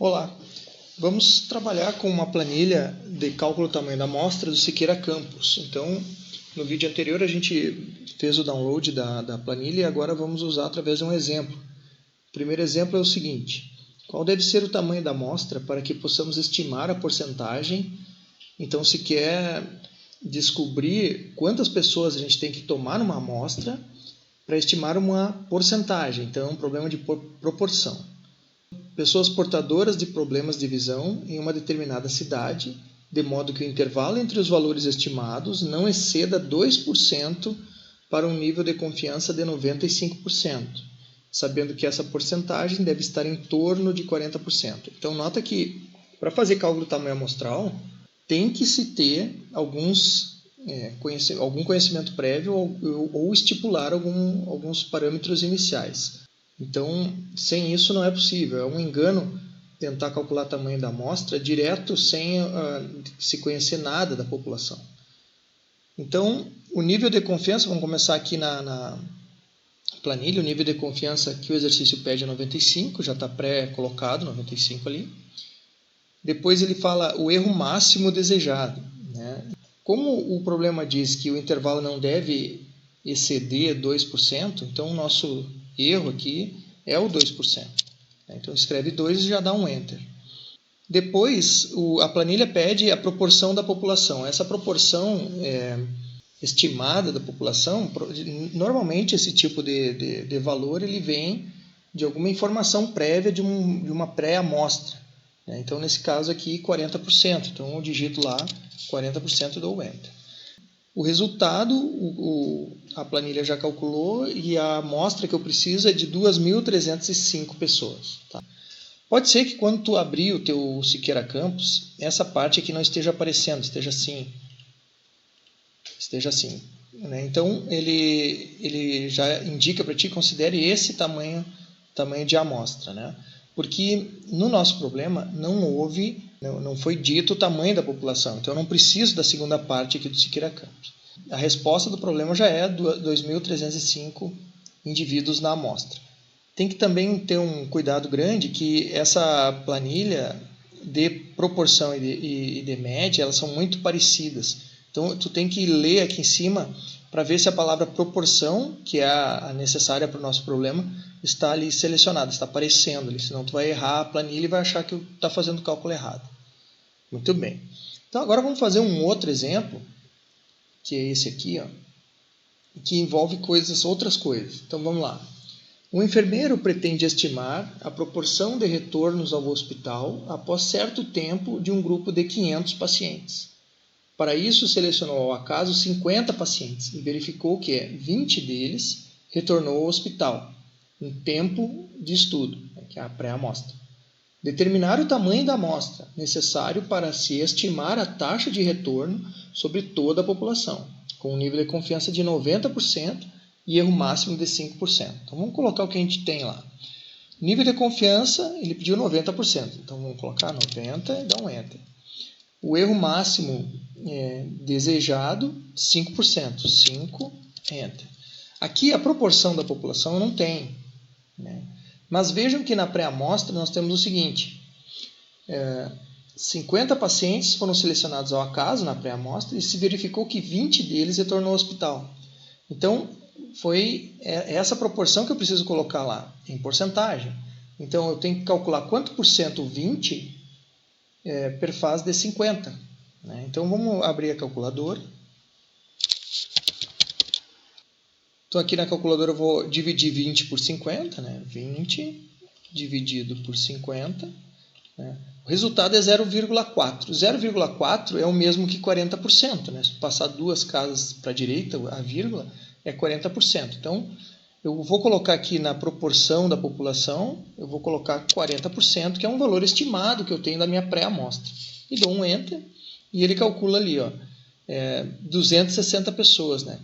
Olá, vamos trabalhar com uma planilha de cálculo do tamanho da amostra do Siqueira Campus. Então, no vídeo anterior a gente fez o download da planilha e agora vamos usar através de um exemplo. O primeiro exemplo é o seguinte: qual deve ser o tamanho da amostra para que possamos estimar a porcentagem? Então, se quer descobrir quantas pessoas a gente tem que tomar numa amostra para estimar uma porcentagem. Então, é um problema de proporção. Pessoas portadoras de problemas de visão em uma determinada cidade, de modo que o intervalo entre os valores estimados não exceda 2% para um nível de confiança de 95%, sabendo que essa porcentagem deve estar em torno de 40%. Então, nota que para fazer cálculo do tamanho amostral, tem que se ter algum conhecimento prévio ou estipular alguns parâmetros iniciais. Então, sem isso não é possível. É um engano tentar calcular o tamanho da amostra direto sem se conhecer nada da população. Então, o nível de confiança, vamos começar aqui na planilha, o nível de confiança que o exercício pede é 95, já está pré-colocado, 95 ali. Depois ele fala o erro máximo desejado, né? Como o problema diz que o intervalo não deve exceder 2%, então o nosso erro aqui é o 2%. Então escreve 2 e já dá um Enter. Depois a planilha pede a proporção da população. Essa proporção estimada da população, normalmente esse tipo de valor ele vem de alguma informação prévia de uma pré-amostra. Então nesse caso aqui 40%. Então eu digito lá 40% e dou Enter. O resultado, a planilha já calculou e a amostra que eu preciso é de 2.305 pessoas. Tá? Pode ser que quando tu abrir o teu Siqueira Campus, essa parte aqui não esteja aparecendo, esteja assim. Né? Então, ele já indica para ti, considere esse tamanho de amostra. Né? Porque no nosso problema não foi dito o tamanho da população, então eu não preciso da segunda parte aqui do Siqueira Campus. A resposta do problema já é 2.305 indivíduos na amostra. Tem que também ter um cuidado grande que essa planilha de proporção e de média, elas são muito parecidas. Então tu tem que ler aqui em cima para ver se a palavra proporção, que é a necessária para o nosso problema, está ali selecionada, está aparecendo ali, senão tu vai errar a planilha e vai achar que está fazendo o cálculo errado. Muito bem. Então agora vamos fazer um outro exemplo, que é esse aqui, ó, que envolve outras coisas. Então vamos lá. O enfermeiro pretende estimar a proporção de retornos ao hospital após certo tempo de um grupo de 500 pacientes. Para isso, selecionou ao acaso 50 pacientes e verificou que 20 deles retornou ao hospital, em tempo de estudo, que é a pré-amostra. Determinar o tamanho da amostra necessário para se estimar a taxa de retorno sobre toda a população, com um nível de confiança de 90% e erro máximo de 5%. Então vamos colocar o que a gente tem lá. Nível de confiança, ele pediu 90%. Então vamos colocar 90% e dar um Enter. O erro máximo desejado, 5%. 5, Enter. Aqui a proporção da população eu não tenho, né? Mas vejam que na pré-amostra nós temos o seguinte: 50 pacientes foram selecionados ao acaso na pré-amostra e se verificou que 20 deles retornou ao hospital. Então, foi essa proporção que eu preciso colocar lá, em porcentagem. Então, eu tenho que calcular quanto por cento 20 perfaz de 50. Né? Então, vamos abrir a calculadora. Então, aqui na calculadora eu vou dividir 20 por 50, né? 20 dividido por 50. Né? O resultado é 0,4. 0,4 é o mesmo que 40%. Né? Se passar duas casas para a direita, a vírgula é 40%. Então, eu vou colocar aqui na proporção da população, eu vou colocar 40%, que é um valor estimado que eu tenho da minha pré-amostra. E dou um Enter, e ele calcula ali, ó, 260 pessoas, né?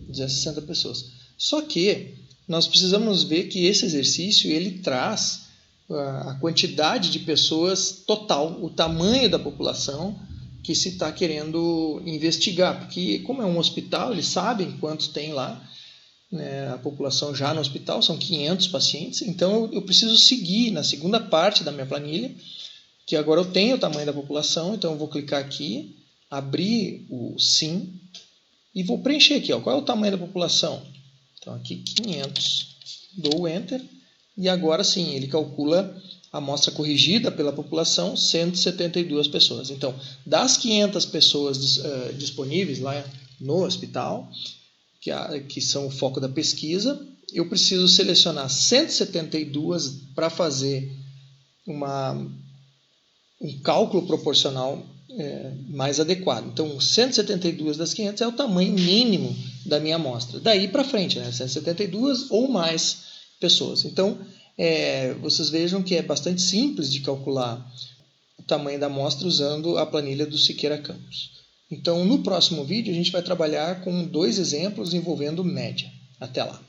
260 pessoas. Só que nós precisamos ver que esse exercício ele traz a quantidade de pessoas total, o tamanho da população que se está querendo investigar, porque como é um hospital, eles sabem quantos tem lá, né, a população já no hospital, são 500 pacientes, então eu preciso seguir na segunda parte da minha planilha, que agora eu tenho o tamanho da população, então eu vou clicar aqui, abrir o SIM e vou preencher aqui, ó, qual é o tamanho da população? Então aqui 500, dou Enter e agora sim ele calcula a amostra corrigida pela população, 172 pessoas. Então, das 500 pessoas disponíveis lá no hospital, que são o foco da pesquisa, eu preciso selecionar 172 para fazer um cálculo proporcional mais adequado. Então, 172 das 500 é o tamanho mínimo da minha amostra. Daí para frente, né? 172 ou mais pessoas. Então, vocês vejam que é bastante simples de calcular o tamanho da amostra usando a planilha do Siqueira Campos. Então, no próximo vídeo, a gente vai trabalhar com 2 exemplos envolvendo média. Até lá!